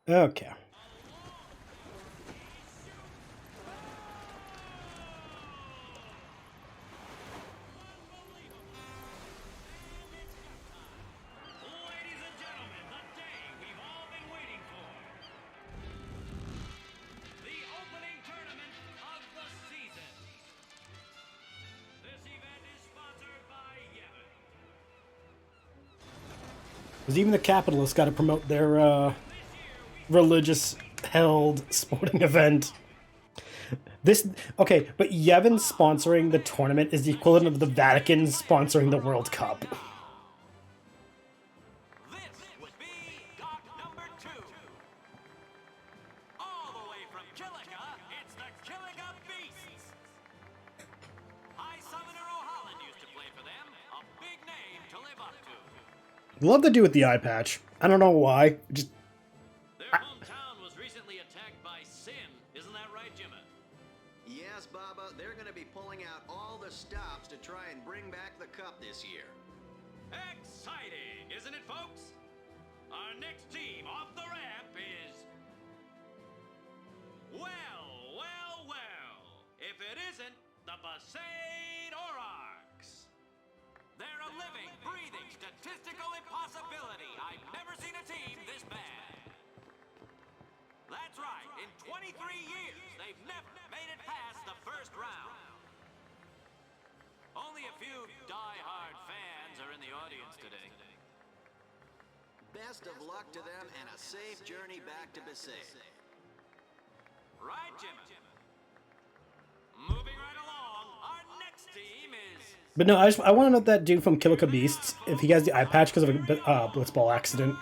Okay. Because even the capitalists got to promote their religious held sporting event. This okay, but Yevon sponsoring the tournament is the equivalent of the Vatican sponsoring the World Cup. This would be dock number 2. All the way from Kilika, it's the Kilika Beasts. High Summoner O'Holland used to play for them. A big name to live up to. Love to do with the eye patch. I don't know why. Just Their hometown was recently attacked by Sin. Isn't that right, Jimmy? Yes, Baba, they're going to be pulling out all the stops to try and bring back the cup this year. Exciting, isn't it, folks? Our next team off the ramp is... Well. If it isn't the Besaid Aurochs. They're a living, breathing, statistical impossibility. I've never seen a team this bad. That's right, in 23 years, they've never made it past the first round. Only a few die-hard fans are in the audience today. Best of luck to them and a safe journey back to Besaid. Right, Jimmy? Moving right along, our next team is... but no, I want to note that dude from Kilika Beasts, if he has the eye patch because of a blitzball accident.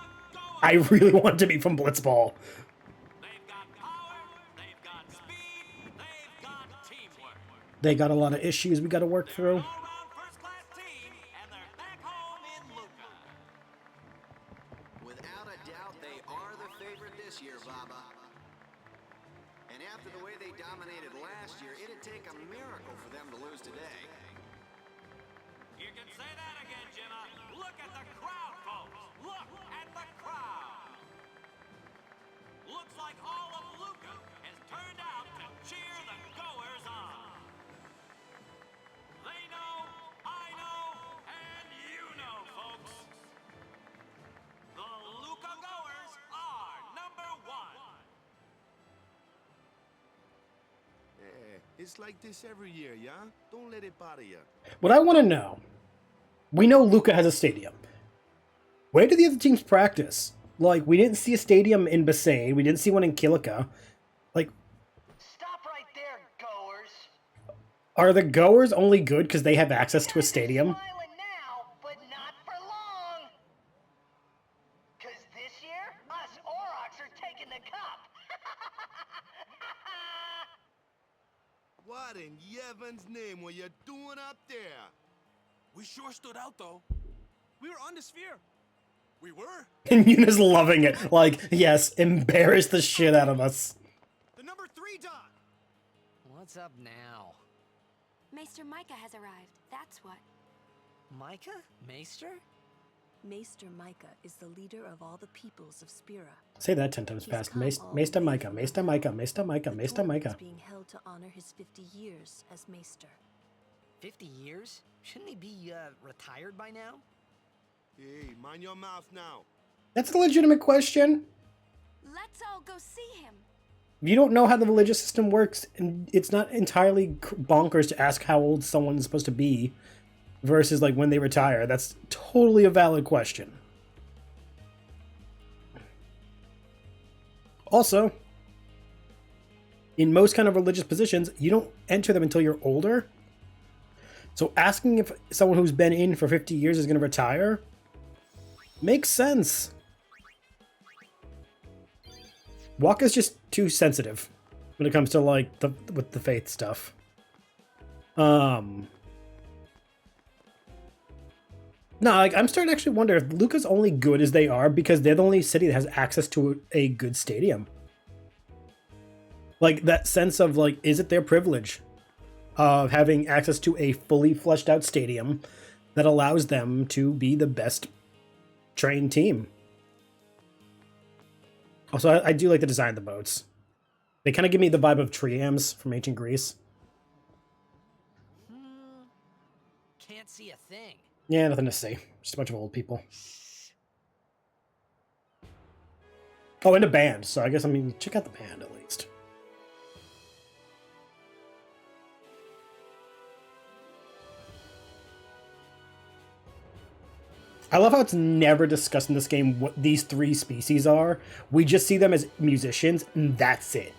I really want it to be from blitzball. They've got power, they've got speed, they've got teamwork. They got a lot of issues we got to work through. All-round first-class team, and they're back home in Luca. Without a doubt, they are the favorite this year, Baba. And after the way they dominated last year, it'd take a miracle for them to lose today. You can say that again, Jimmy. Look at the crowd, folks. Look at the crowd. Looks like all of Luca has turned out to cheer the goers on. They know, I know, and you know, folks. The Luca goers are number 1. It's like this every year, yeah? Don't let it bother you. What I want to know, we know Luca has a stadium. Where do the other teams practice? Like, we didn't see a stadium in Besaid. We didn't see one in Kilika. Like, Stop right there, goers. are the goers only good because they have access to a stadium? Smiling now, but not for long. 'Cause this year, us Aurochs are taking the cup. What in Yevon's name were you doing up there? We sure stood out, though. We were on the sphere. We were. And Yuna's loving it. Like, yes, embarrass the shit out of us. The number 3 dot. What's up now? Maester Micah has arrived, that's what. Micah? Maester? Maester Micah is the leader of all the peoples of Spira. Say that 10 times fast. Maester Micah, Maester Micah, Maester Micah, Maester Micah. Is being held to honor his 50 years as Maester. 50 years? Shouldn't he be, retired by now? Hey, mind your mouth now. That's a legitimate question. Let's all go see him. If you don't know how the religious system works, and it's not entirely bonkers to ask how old someone's supposed to be versus like when they retire. That's totally a valid question. Also, in most kind of religious positions, you don't enter them until you're older. So asking if someone who's been in for 50 years is going to retire makes sense. Waka's just too sensitive when it comes to like with the faith stuff. No, like I'm starting to actually wonder if Luca's only good as they are because they're the only city that has access to a good stadium. Like that sense of like, is it their privilege of having access to a fully fleshed out stadium that allows them to be the best trained team? Also, I do like the design of the boats. They kind of give me the vibe of Triams from ancient Greece. Can't see a thing. Yeah, nothing to say. Just a bunch of old people. Oh, and a band. So I guess, I mean, check out the band at least. I love how it's never discussed in this game what these three species are. We just see them as musicians, and that's it.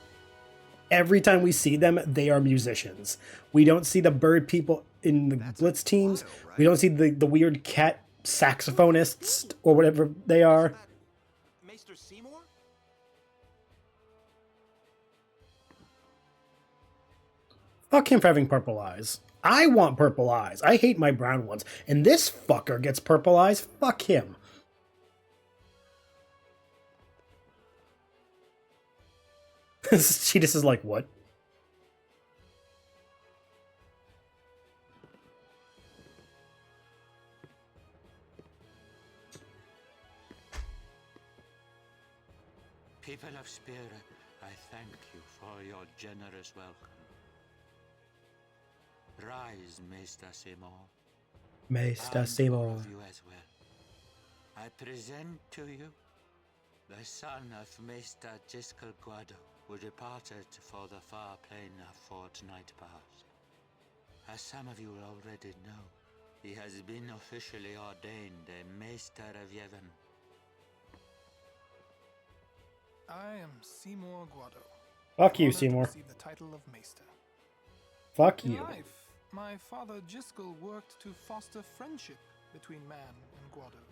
Every time we see them, they are musicians. We don't see the bird people in the Blitz teams. We don't see the weird cat saxophonists or whatever they are. Maester Seymour? Fuck him for having purple eyes. I want purple eyes. I hate my brown ones. And this fucker gets purple eyes. Fuck him. She just is like, what? People of Spira, I thank you for your generous welcome. Rise, Maester Seymour. Maester And Seymour. all of you as well. I present to you the son of Maester Giskel Guado, who departed for the far plain a fortnight past. As some of you already know, he has been officially ordained a Maester of Yevon. I am Seymour Guado. Fuck you, Honored to Seymour. receive the title of Maester. Fuck In you. life, my father Giskel worked to foster friendship between man and Guado.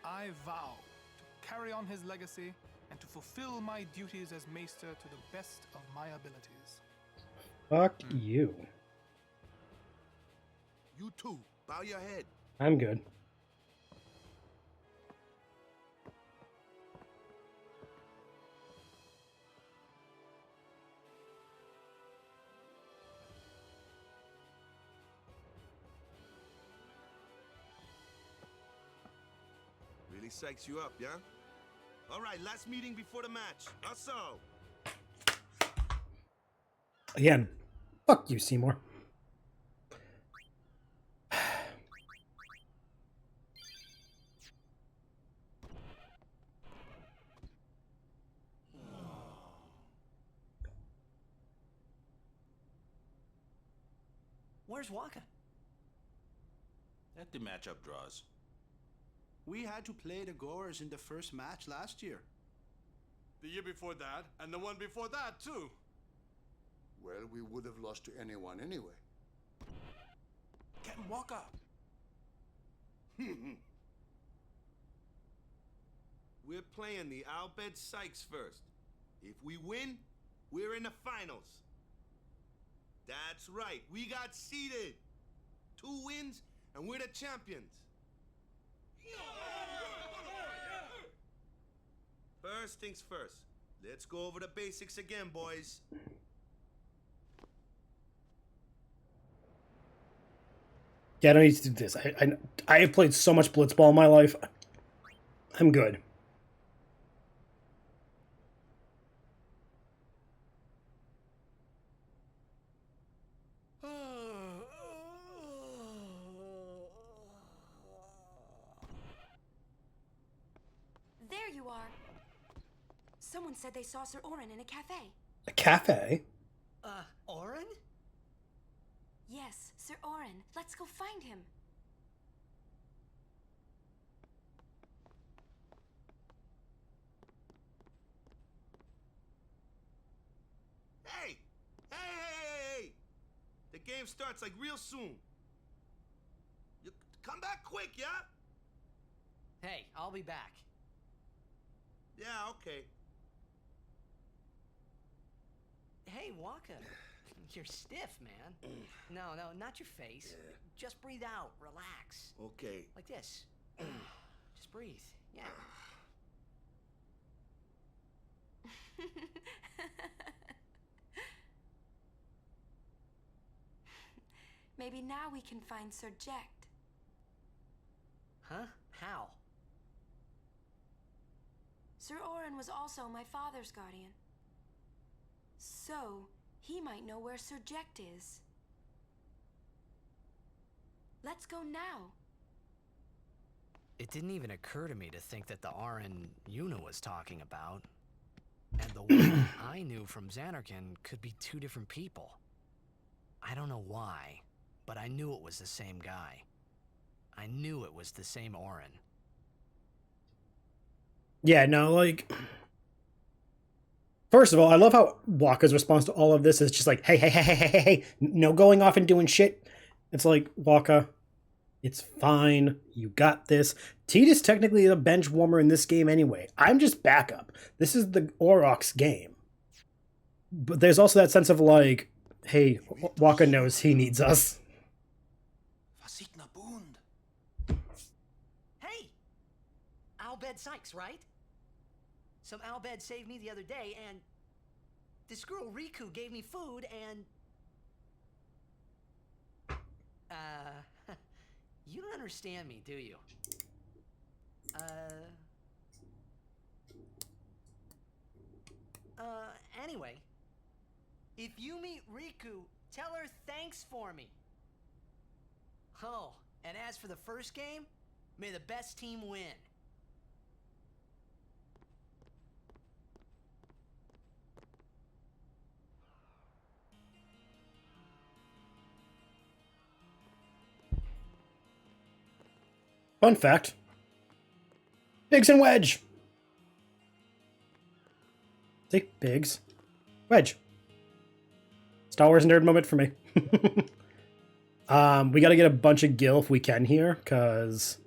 I vow to carry on his legacy and to fulfill my duties as Maester to the best of my abilities. Fuck you. You too. Bow your head. I'm good. Really psychs you up, yeah? All right, last meeting before the match. Also. Again, fuck you, Seymour. Where's Waka? At the matchup draws. We had to play the Goers in the first match last year. The year before that, and the one before that, too. Well, we would have lost to anyone anyway. Getting Waka. We're playing the Albed Sykes first. If we win, we're in the finals. That's right, we got seeded. 2 wins, and we're the champions. First things first. Let's go over the basics again, boys. Yeah, I don't need to do this. I have played so much blitzball in my life. I'm good. There you are. Someone said they saw Sir Orin in a cafe. A cafe? Orin? Yes, Sir Orin. Let's go find him. Hey! Hey! The game starts like real soon. You come back quick, yeah? Hey, I'll be back. Yeah, okay. Hey, Waka. You're stiff, man. No, not your face. Just breathe out. Relax. Okay. Like this. Just breathe. Yeah. Maybe now we can find Sir Jekt. Huh? How? Sir Orin Orin was also my father's guardian. So, he might know where Sir Jekt is. Let's go now. It didn't even occur to me to think that the Orin Yuna was talking about, and the one I knew from Xanarkand could be two different people. I don't know why, but I knew it was the same guy. I knew it was the same Orin. Yeah, no, like... First of all, I love how Wakka's response to all of this is just like, hey, hey, hey, hey, hey, hey, hey, no going off and doing shit. It's like, Wakka, it's fine. You got this. Tidus technically is a bench warmer in this game anyway. I'm just backup. This is the Aurochs game. But there's also that sense of like, hey, Wakka knows he needs us. Hey! Albed Sykes, right? Some Albed saved me the other day, and this girl Riku gave me food, and... you don't understand me, do you? Anyway, if you meet Riku, tell her thanks for me. Oh, and as for the first game, may the best team win. Fun fact. Biggs and Wedge. See? Biggs. Wedge. Star Wars nerd moment for me. We gotta get a bunch of Gil if we can here, because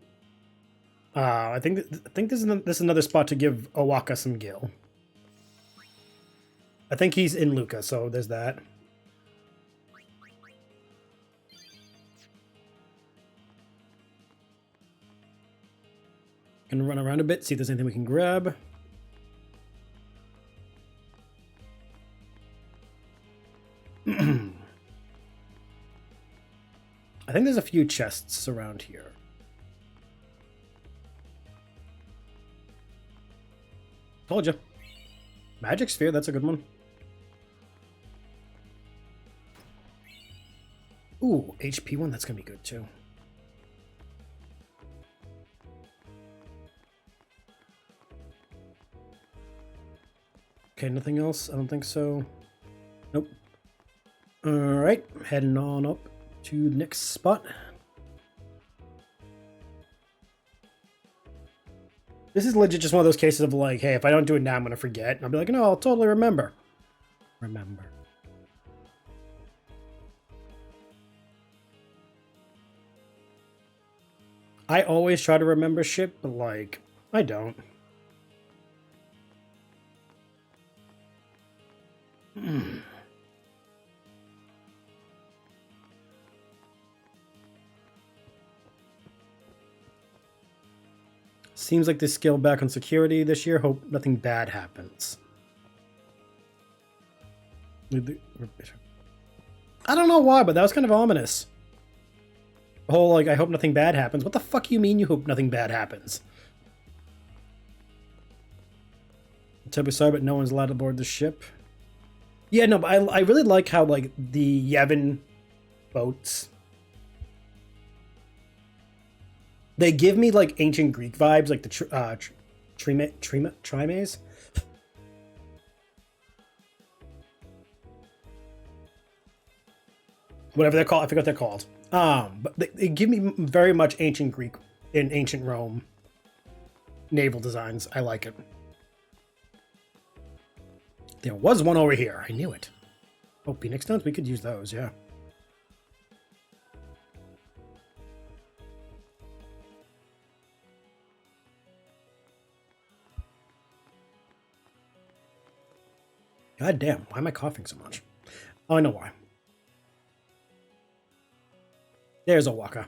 I think this is another spot to give Owaka some Gil. I think he's in Luca, so there's that. Gonna run around a bit, see if there's anything we can grab. I think there's a few chests around here. Told you. Magic Sphere, that's a good one. Ooh, HP one, that's gonna be good too. Okay, nothing else? I don't think so. Nope. Alright, heading on up to the next spot. This is legit just one of those cases of like, hey, if I don't do it now, I'm going to forget. And I'll be like, no, I'll totally remember. Remember. I always try to remember shit, but like, I don't. Seems like they scaled back on security this year. Hope nothing bad happens. I don't know why, but that was kind of ominous. The whole, like, I hope nothing bad happens. What the fuck you mean you hope nothing bad happens? I'm terribly sorry, but no one's allowed to board the ship. Yeah, no, but I really like how, like, the Yevon boats... They give me, like, ancient Greek vibes, like the Trimaes. Whatever they're called, I forgot what they're called. But they give me very much ancient Greek in ancient Rome naval designs. I like it. There was one over here. I knew it. Oh, Phoenix stones? We could use those, yeah. God damn, why am I coughing so much? Oh, I know why. There's Owaka.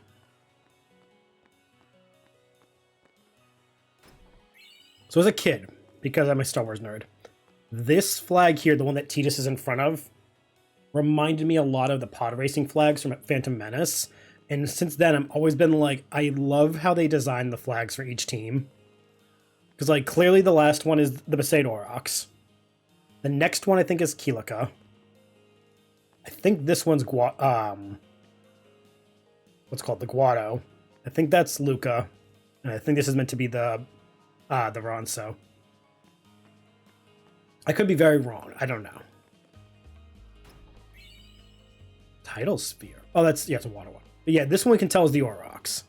So as a kid, because I'm a Star Wars nerd, this flag here, the one that Tidus is in front of, reminded me a lot of the pod racing flags from Phantom Menace. And since then, I've always been like, I love how they design the flags for each team. Because, like, clearly the last one is the Besaid Aurochs. The next one, I think, is Kilica. I think this one's what's called the Guado. I think that's Luca. And I think this is meant to be the Ronso. I could be very wrong. I don't know. Tidal Sphere. Oh, it's a water one. But yeah, this one we can tell is the Aurochs.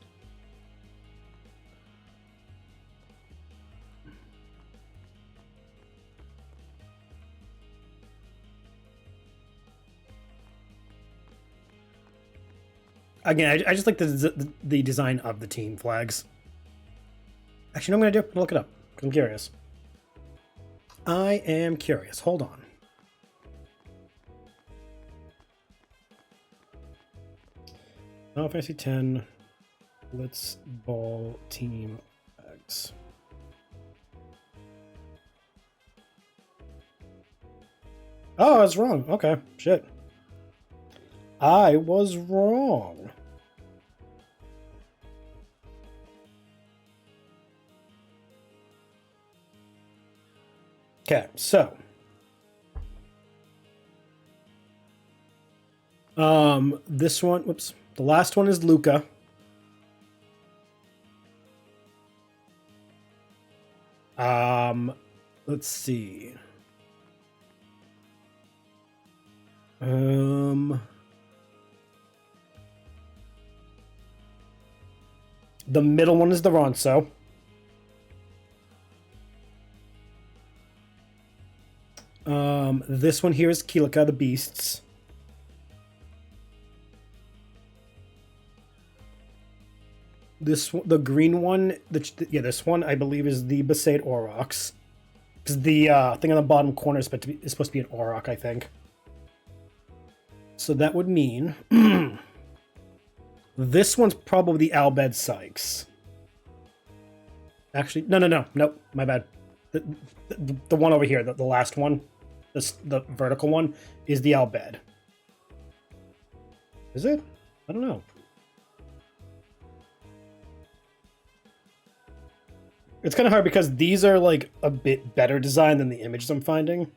Again, I just like the design of the team flags. Actually, no, I'm going to look it up, because I'm curious. I am curious. Hold on. Final Fantasy X blitzball team flags. Oh, I was wrong. Okay, shit. I was wrong. Okay, so this one, whoops, the last one is Luca. Let's see. The middle one is the Ronso. This one here is Kilica, the Beasts. This one, the green one, this one I believe is the Besaid Aurochs. Because the thing on the bottom corner is supposed to be an Auroch, I think. So that would mean this one's probably the Albed Sykes. Actually, no, my bad. The one over here, the last one, the vertical one, is the Albed. Is it? I don't know. It's kind of hard because these are like a bit better designed than the images I'm finding.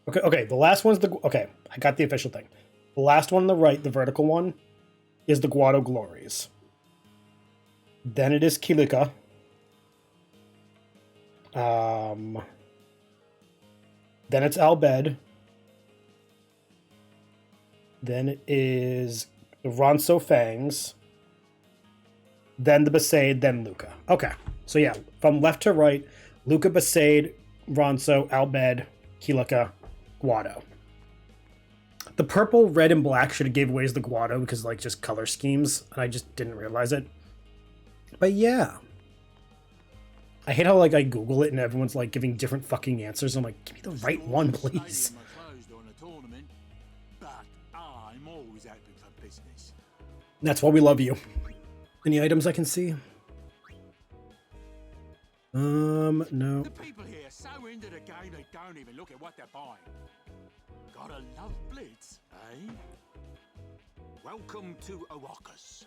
Okay. Okay, the last one's okay, I got the official thing. The last one on the right, the vertical one, is the Guado Glories. Then it is Kilica. Then it's Albed. Then it is the Ronso Fangs. Then the Besaid, then Luca. Okay, so yeah, from left to right, Luca, Besaid, Ronso, Albed, Kilica, Guado. The purple, red, and black should have gave away as the Guado because like just color schemes, and I just didn't realize it. But yeah. I hate how like I Google it and everyone's like giving different fucking answers. I'm like, give me the right one, please. That's why we love you. Any items I can see? No. The people here so into the game they don't even look at what they're buying. Gotta love Blitz, eh? Welcome to Arrakis.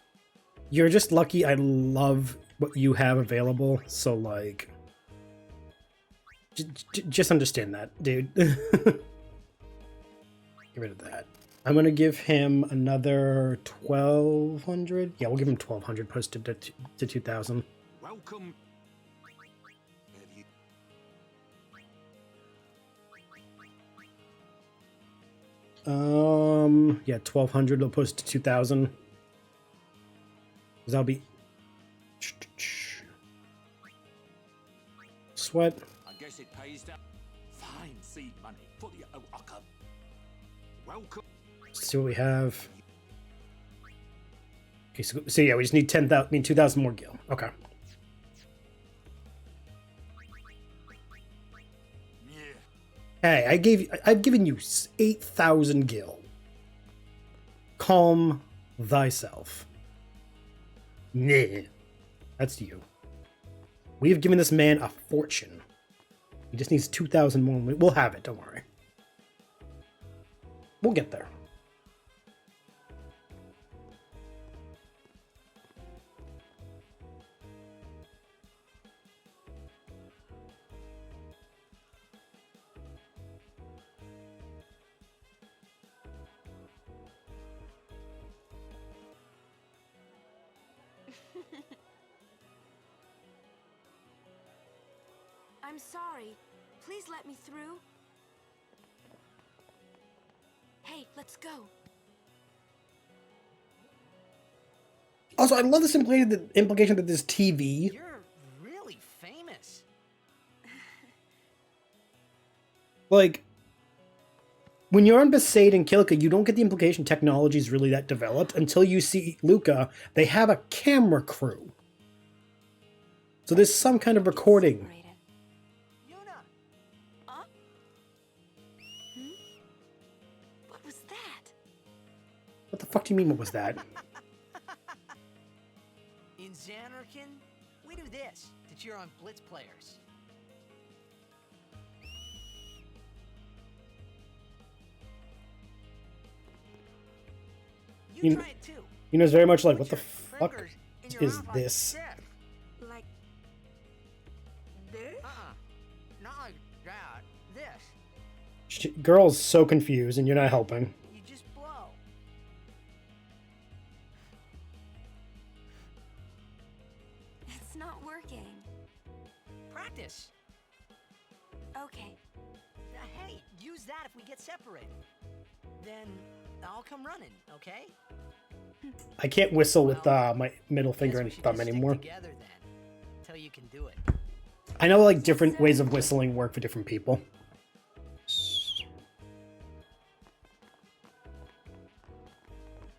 You're just lucky I love what you have available, so like... just understand that, dude. Get rid of that. I'm gonna give him another 1,200. Yeah, we'll give him 1,200 posted to 2,000. Welcome. Yeah, 1,200. I'll post to 2,000. Because that'll be... Sweat. I guess it pays down. Fine seed money for the Arrakis. Welcome. Let's see what we have. Okay, so yeah, we just need 10,000. I mean, 2,000 more gil. Okay. Yeah. Hey, I've given you 8,000 gil. Calm thyself. Nah, that's you. We have given this man a fortune. He just needs 2,000 more. We'll have it, don't worry. We'll get there. I'm sorry. Please let me through. Hey, let's go. Also, I love this implication that this TV. You're really famous. Like, when you're on Besaid and Kilika, you don't get the implication technology is really that developed until you see Luca. They have a camera crew. So there's some kind of recording. Yuna! Huh? What was that? What the fuck do you mean, what was that? In Xanarkin, we do this to cheer on blitz players. You try it too. You know, it's very much like, what the Put your fuck fingers in your is mouth like this? Like this? Not like that. This. Girl's so confused, and you're not helping. You just blow. It's not working. Practice. Okay. Hey, use that if we get separated. Then I'll come running, okay? I can't whistle with my middle finger Guess and we should thumb just stick anymore. together then, till you can do it. I know like different ways of whistling work for different people.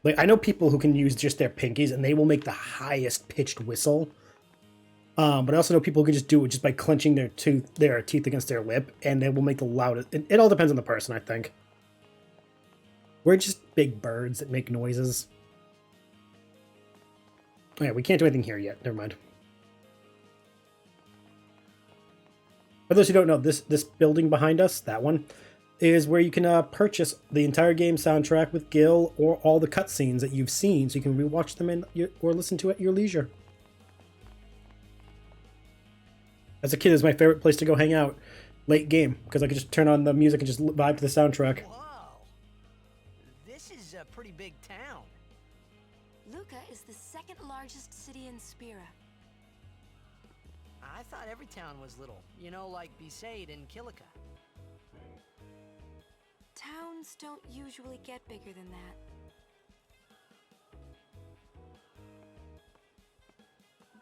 Like I know people who can use just their pinkies and they will make the highest pitched whistle. But I also know people who can just do it just by clenching their teeth against their lip, and they will make the loudest. It all depends on the person, I think. We're just big birds that make noises. Oh yeah, we can't do anything here yet. Never mind. For those who don't know, this building behind us, that one, is where you can purchase the entire game soundtrack with Gil or all the cutscenes that you've seen, so you can rewatch them or listen to at your leisure. As a kid, it was my favorite place to go hang out late game, because I could just turn on the music and just vibe to the soundtrack. Whoa. This is a pretty big town. Luca is the second largest city in Spira. I thought every town was little. You know, like Besaid and Kilika. Towns don't usually get bigger than that.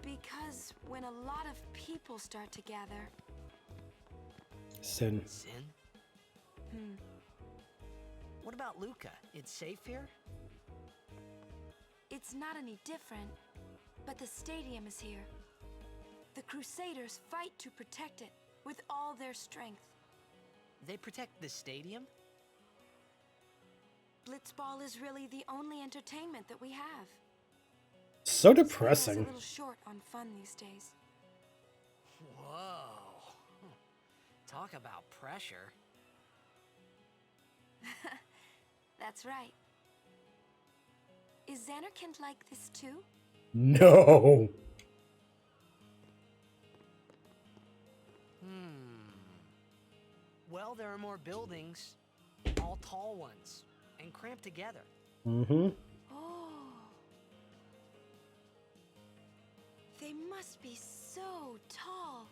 Because when a lot of people start to gather... Sin. Sin? What about Luca? It's safe here? It's not any different, but the stadium is here. The Crusaders fight to protect it with all their strength. They protect the stadium? Blitzball is really the only entertainment that we have. So Spira's depressing. a little short on fun these days. Whoa. Talk about pressure. That's right. Is Xanarkin like this too? No. Well, there are more buildings, all tall ones, and cramped together. Mm-hmm. Oh. They must be so tall.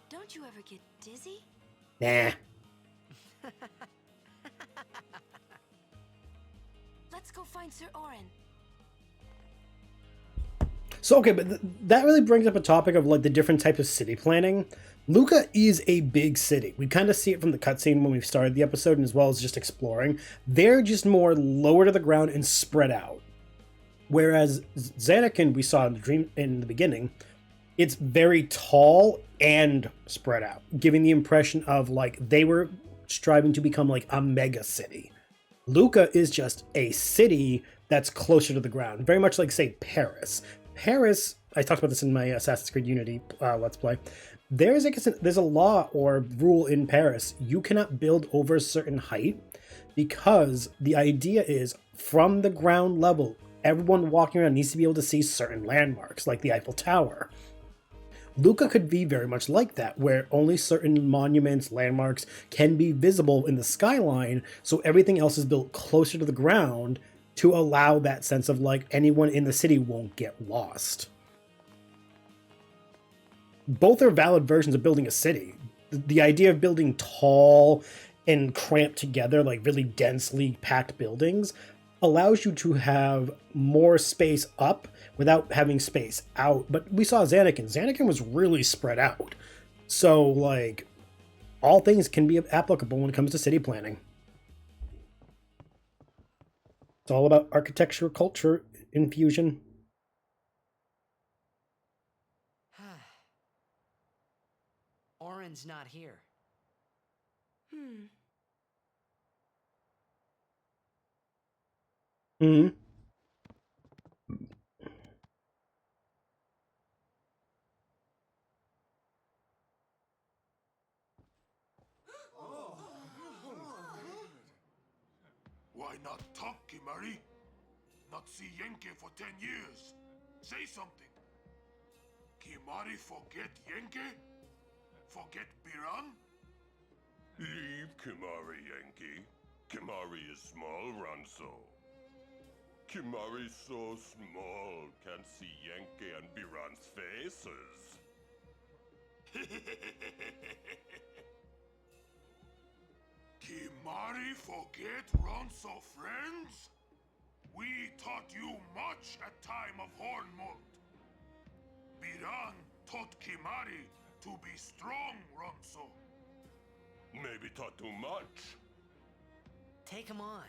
Don't you ever get dizzy? Nah. Let's go find Sir Orin. So, okay, but that really brings up a topic of like the different types of city planning. Luca is a big city. We kind of see it from the cutscene when we started the episode, and as well as just exploring. They're just more lower to the ground and spread out. Whereas Xanarkin, we saw in the dream in the beginning, it's very tall and spread out, giving the impression of like they were striving to become like a mega city. Luca is just a city that's closer to the ground, very much like, say, Paris. Paris, I talked about this in my Assassin's Creed Unity Let's Play. There's a law or rule in Paris. You cannot build over a certain height because the idea is from the ground level, everyone walking around needs to be able to see certain landmarks, like the Eiffel Tower. Luca could be very much like that, where only certain monuments, landmarks can be visible in the skyline, so everything else is built closer to the ground to allow that sense of like anyone in the city won't get lost. Both are valid versions of building a city. The idea of building tall and cramped together, like really densely packed buildings, allows you to have more space up without having space out. But we saw Zanarkand. Zanarkand was really spread out. So, like, all things can be applicable when it comes to city planning. It's all about architecture, culture, infusion. Oren's not here. Hmm. Why not talk, Kimari? Not see Yenke for 10 years. Say something. Kimari forget Yenke? Forget Biran? Leave Kimari, Yenke. Kimari is small, Ranso. Kimari's so small, can't see Yenke and Biran's faces. Kimari forget Ronso friends? We taught you much at time of Hornmold. Biran taught Kimari to be strong, Ronso. Maybe taught too much. Take him on.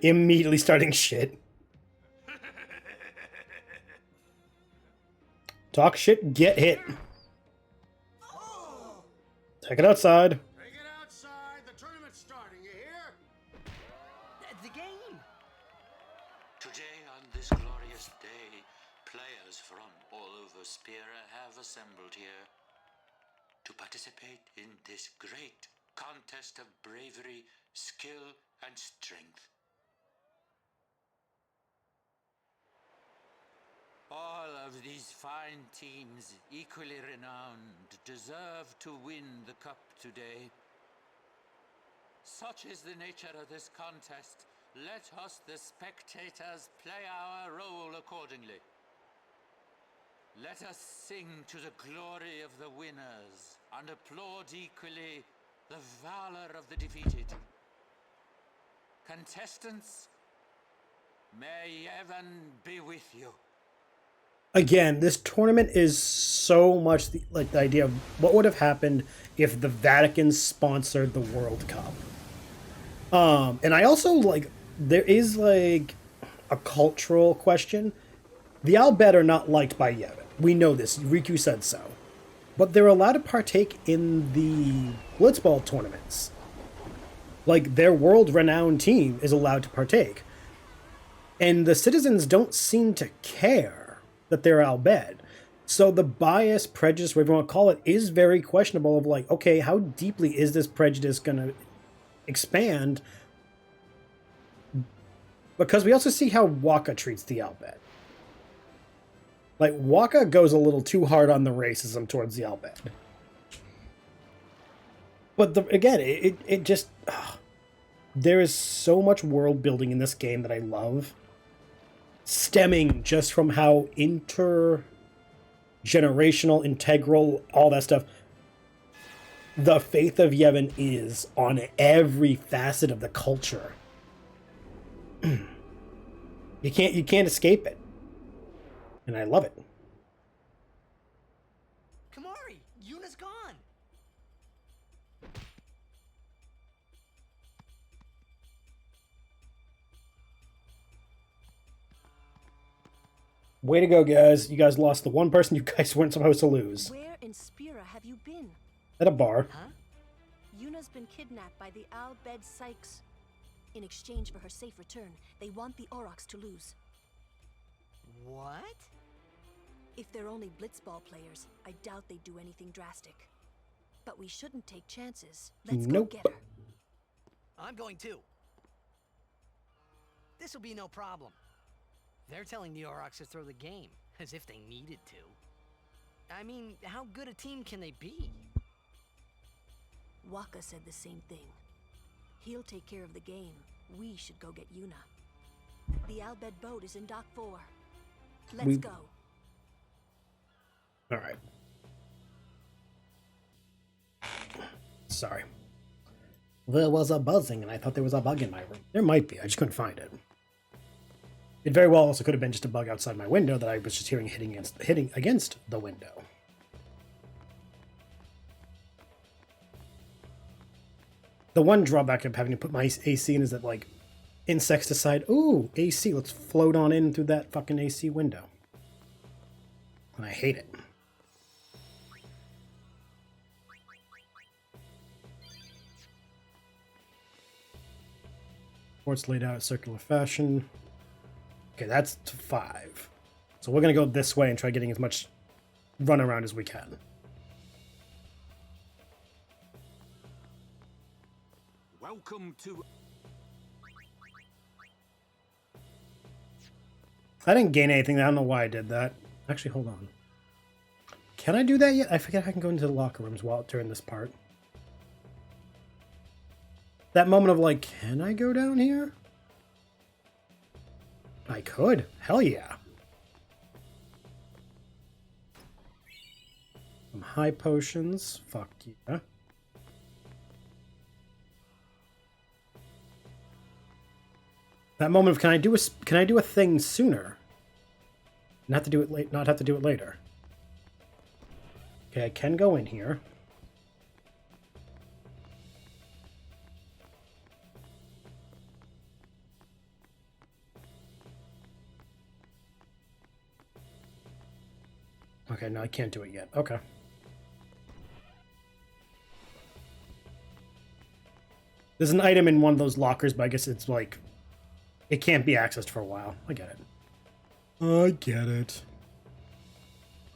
Immediately starting shit. Talk shit, get hit. Take it outside. Take it outside. The tournament's starting, you hear? The game! Today, on this glorious day, players from all over Spira have assembled here to participate in this great contest of bravery, skill, and strength. All of these fine teams, equally renowned, deserve to win the cup today. Such is the nature of this contest. Let us, the spectators, play our role accordingly. Let us sing to the glory of the winners and applaud equally the valor of the defeated. Contestants, may heaven be with you. Again, this tournament is so much like the idea of what would have happened if the Vatican sponsored the World Cup. And I also, like, there is, like, a cultural question. The Al Bhed are not liked by Yevon. We know this. Riku said so. But they're allowed to partake in the blitzball tournaments. Like, their world-renowned team is allowed to partake. And the citizens don't seem to care that they're Al Bhed. So the bias, prejudice, whatever you want to call it, is very questionable of like, okay, how deeply is this prejudice going to expand? Because we also see how Waka treats the Al Bhed. Like, Waka goes a little too hard on the racism towards the Al Bhed. But again, it just... there is so much world building in this game that I love. Stemming just from how intergenerational, integral, all that stuff, the faith of Yevon is on every facet of the culture. You can't escape it. And I love it. Kimari, Yuna's gone. Way to go, guys. You guys lost the one person you guys weren't supposed to lose. Where in Spira have you been? At a bar. Huh? Yuna's Yuna's been kidnapped by the Al Bhed Sykes. In exchange for her safe return, they want the Aurochs to lose. What? If they're only blitzball players, I doubt they'd do anything drastic. But we shouldn't take chances. Let's Nope. go get her. I'm going too. This will be no problem. They're telling the Aurochs to throw the game, as if they needed to. I mean, how good a team can they be? Waka said the same thing. He'll take care of the game. We should go get Yuna. The Al Bhed boat is in Dock 4. Let's go. All right. Sorry. There was a buzzing, and I thought there was a bug in my room. There might be. I just couldn't find it. It very well also could have been just a bug outside my window that I was just hearing hitting against the window. The one drawback of having to put my AC in is that, like, insects decide, ooh, AC, let's float on in through that fucking AC window. And I hate it. Ports laid out in circular fashion. Okay, that's to 5. So we're going to go this way and try getting as much run around as we can. Welcome to... I didn't gain anything. I don't know why I did that. Actually, hold on. Can I do that yet? I forget I can go into the locker rooms during this part. That moment of like, can I go down here? I could. Hell yeah. Some high potions. Fuck yeah. That moment of can I do a thing sooner? Not have to do it late. Not have to do it later. Okay, I can go in here. Okay, no, I can't do it yet. Okay. There's an item in one of those lockers, but I guess it's like... It can't be accessed for a while. I get it. I get it.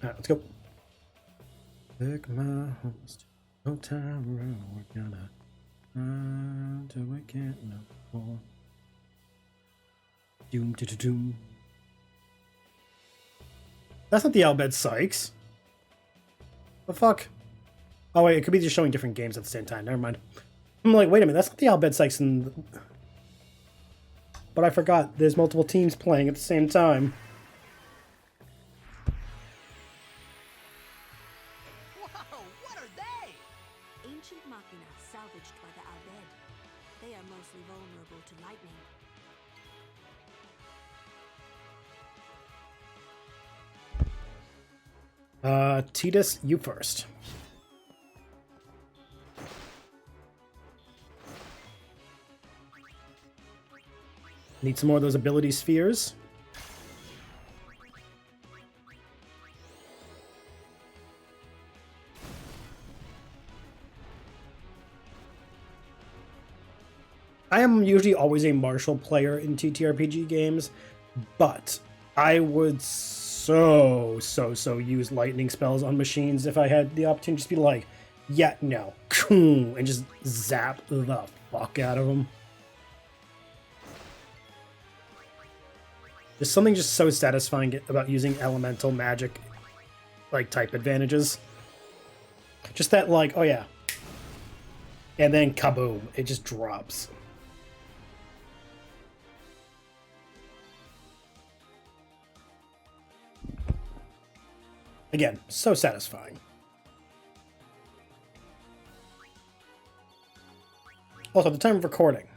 Alright, let's go. Take my horse to no time road. We're gonna run till we can't no more. Doom to doom. That's not the Al Bhed Sykes. The fuck? Oh wait, it could be just showing different games at the same time. Never mind. I'm like, wait a minute, that's not the Al Bhed Sykes in... But I forgot, there's multiple teams playing at the same time. Whoa, what are they? Ancient machina salvaged by the Al Bhed. They are mostly vulnerable to lightning. Tidus, you first. Need some more of those ability spheres. I am usually always a martial player in TTRPG games, but I would so use lightning spells on machines if I had the opportunity to just be like, yeah, no, and just zap the fuck out of them. There's something just so satisfying about using elemental magic, like, type advantages. Just that, like, oh yeah. And then kaboom, it just drops. Again, so satisfying. Also, at the time of recording,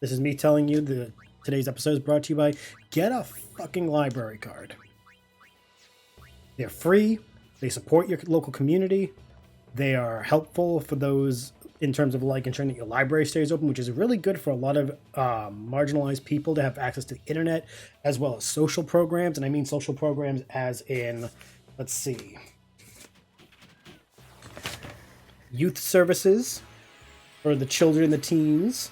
this is me telling you that today's episode is brought to you by Get a Fucking Library Card. They're free, they support your local community, they are helpful for those in terms of like ensuring that your library stays open, which is really good for a lot of marginalized people to have access to the internet, as well as social programs. And I mean social programs as in, let's see. youth services for the children and the teens.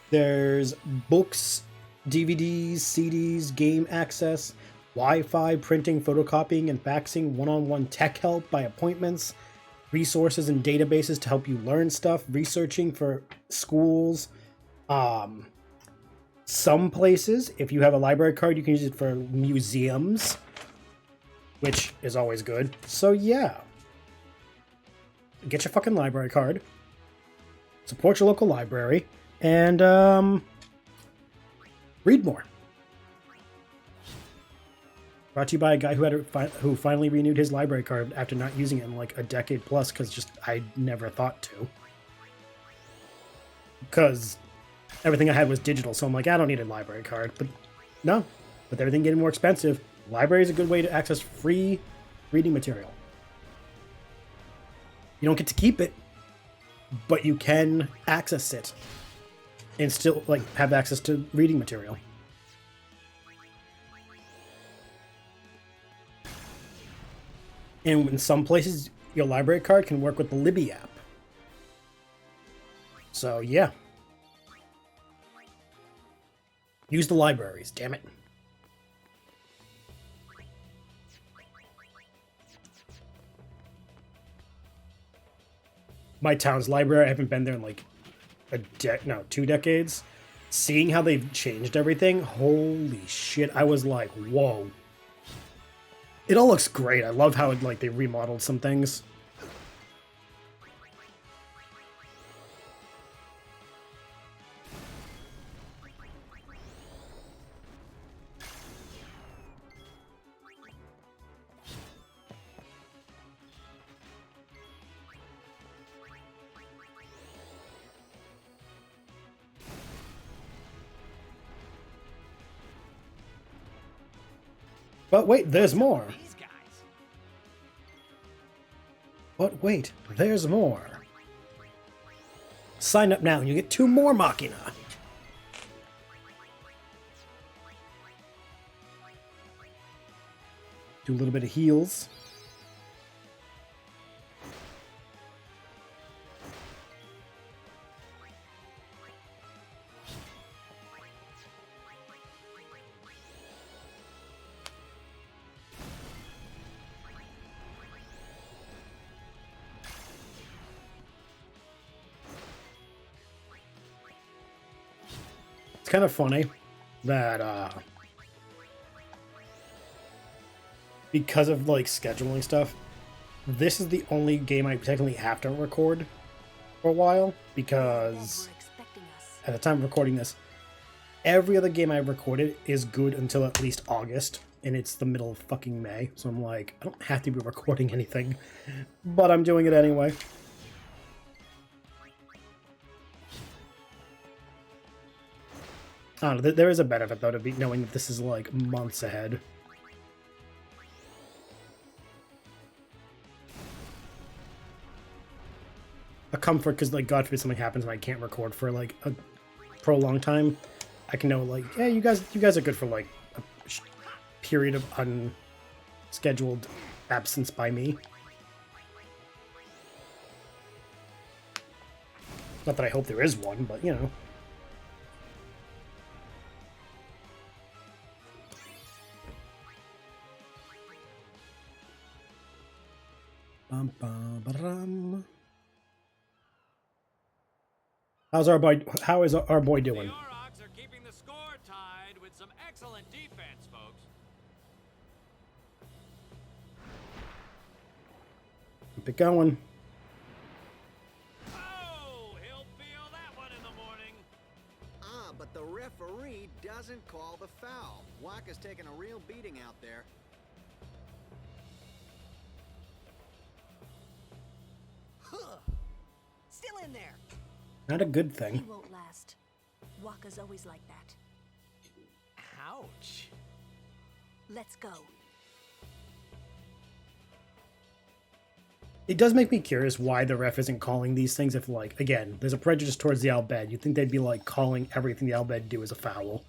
There's books, DVDs, CDs, game access, Wi-Fi, printing, photocopying, and faxing, one-on-one tech help by appointments, resources and databases to help you learn stuff, researching for schools. Some places, if you have a library card, you can use it for museums, which is always good. So yeah, get your fucking library card, support your local library, and read more. Brought to you by a guy who finally renewed his library card after not using it in like a decade plus, because just I never thought to. Because everything I had was digital, so I'm like, I don't need a library card. But no, with everything getting more expensive, library is a good way to access free reading material. You don't get to keep it, but you can access it and still like have access to reading material. And in some places, your library card can work with the Libby app. So yeah. Use the libraries, damn it. My town's library, I haven't been there in like 2 decades. Seeing how they've changed everything, holy shit, I was like, whoa. It all looks great. I love how they remodeled some things. But wait, there's more. But wait, there's more. Sign up now and you get 2 more Machina. Do a little bit of heals. It's kind of funny that because of scheduling stuff, this is the only game I technically have to record for a while, because at the time of recording this, every other game I've recorded is good until at least August, and it's the middle of fucking May, so I'm like, I don't have to be recording anything, but I'm doing it anyway. I don't know, there is a benefit, though, to be knowing that this is, months ahead. A comfort, because, God forbid something happens and I can't record for, a prolonged time. I can know, yeah, you guys are good for, a period of unscheduled absence by me. Not that I hope there is one, but, you know. How is our boy doing? The Aurochs are keeping the score tied with some excellent defense, folks. Keep it going. Oh, he'll feel that one in the morning. But the referee doesn't call the foul. Waka's taking a real beating out there. Still in there. Not a good thing. He won't last. Waka's always like that. Ouch. Let's go. It does make me curious why the ref isn't calling these things if, again, there's a prejudice towards the Albed. You'd think they'd be, calling everything the Albed do as a foul.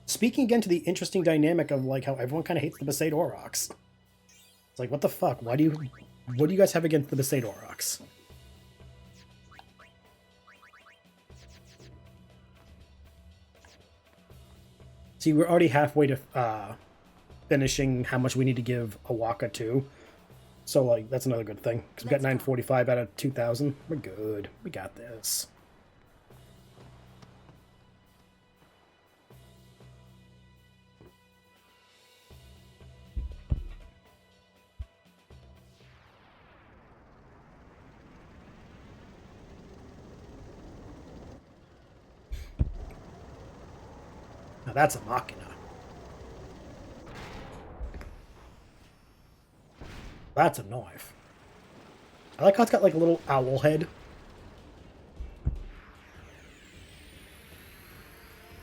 Speaking again to the interesting dynamic of, how everyone kind of hates the Besaid Aurochs. It's like, what the fuck? What do you guys have against the Besaid Aurochs? See, we're already halfway to finishing how much we need to give Awaka to. So, like, that's another good thing. Because we got 945 out of 2,000. We're good. We got this. Now that's a Machina. That's a knife. I like how it's got like a little owl head.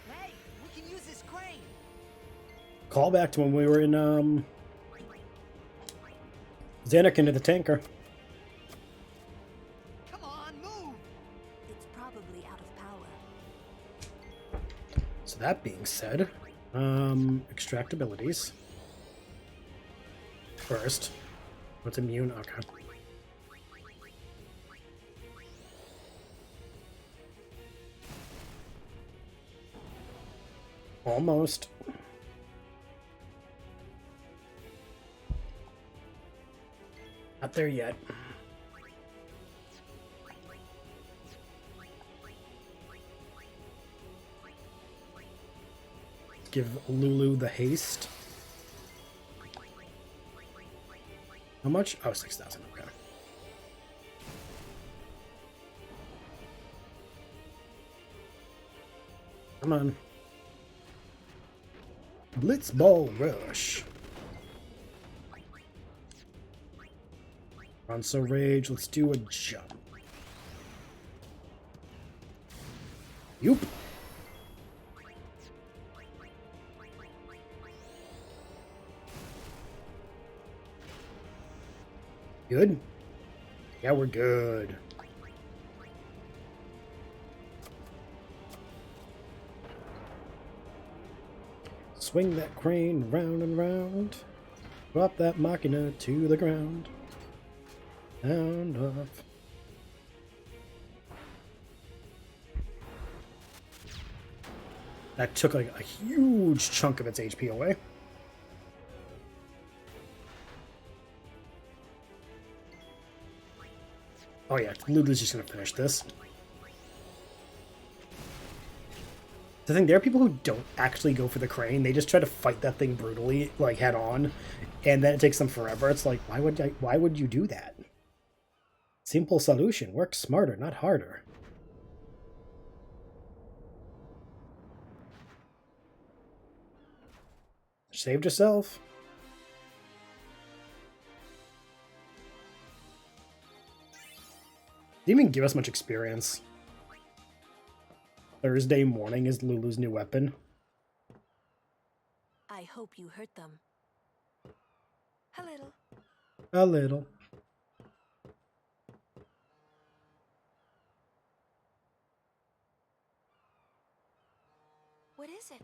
Hey, we can use this crane. Call back to when we were in Zanarkand to the tanker. Come on, move. It's probably out of power. So that being said, extract abilities. First. What's immune? Okay. Almost. Not there yet. Give Lulu the haste. How much? Oh, 6,000. Okay. Come on. Blitzball rush. So rage. Let's do a jump. Yoop. Good? Yeah, we're good. Swing that crane round and round. Drop that Machina to the ground. Sound off. That took like a huge chunk of its HP away. Oh yeah, Lulu's just gonna finish this. The thing, there are people who don't actually go for the crane. They just try to fight that thing brutally, like head on, and then it takes them forever. It's like, why would you do that? Simple solution. Work smarter, not harder. Saved yourself. Didn't even give us much experience. Thursday morning is Lulu's new weapon. I hope you hurt them. A little. A little. What is it?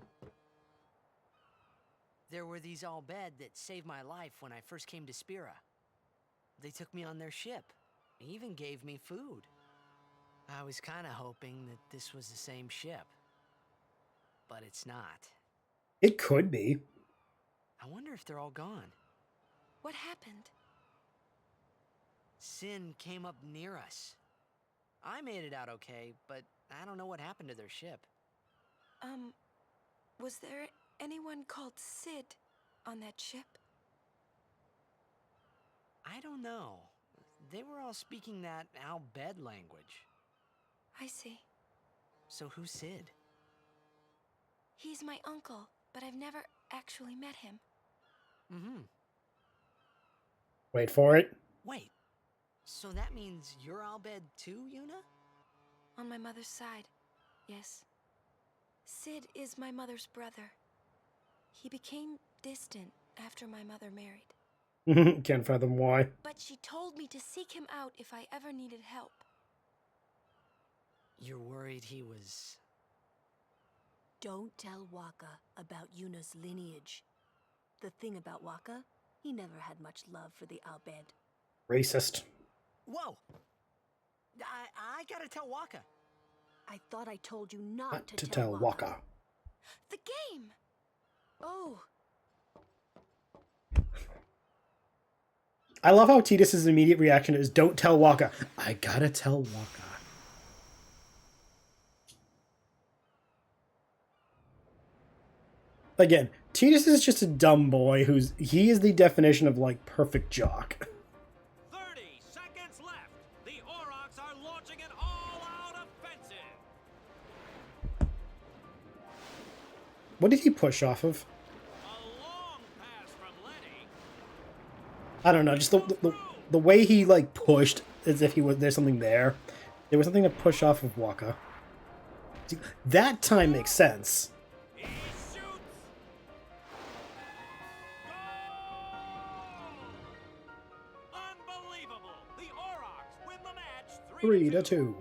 There were these Albed that saved my life when I first came to Spira. They took me on their ship. Even gave me food. I was kind of hoping that this was the same ship. But it's not. It could be. I wonder if they're all gone. What happened? Sin came up near us. I made it out okay, but I don't know what happened to their ship. Was there anyone called Sid on that ship? I don't know. They were all speaking that Albed language. I see. So who's Sid? He's my uncle, but I've never actually met him. Mm-hmm. Wait for it. Wait. So that means you're Albed too, Yuna? On my mother's side, yes. Sid is my mother's brother. He became distant after my mother married. Can't fathom why. But she told me to seek him out if I ever needed help. You're worried he was... Don't tell Waka about Yuna's lineage. The thing about Waka, He never had much love for the Al Bhed. Racist. Whoa! I gotta tell Waka. I thought I told you not, Not to to tell tell Waka. Waka. The game! Oh, I love how Tidus' immediate reaction is, don't tell Waka. I gotta tell Waka. Again, Tidus is just a dumb boy he is the definition of, like, perfect jock. 30 seconds left. The Aurochs are launching an all-out offensive. What did he push off of? A long pass from Lenny. I don't know, just the way he, like, pushed as if there's something there. There was something to push off of Waka. See, that time makes sense. He shoots. Goal! Unbelievable. The Aurochs win the match 3-2.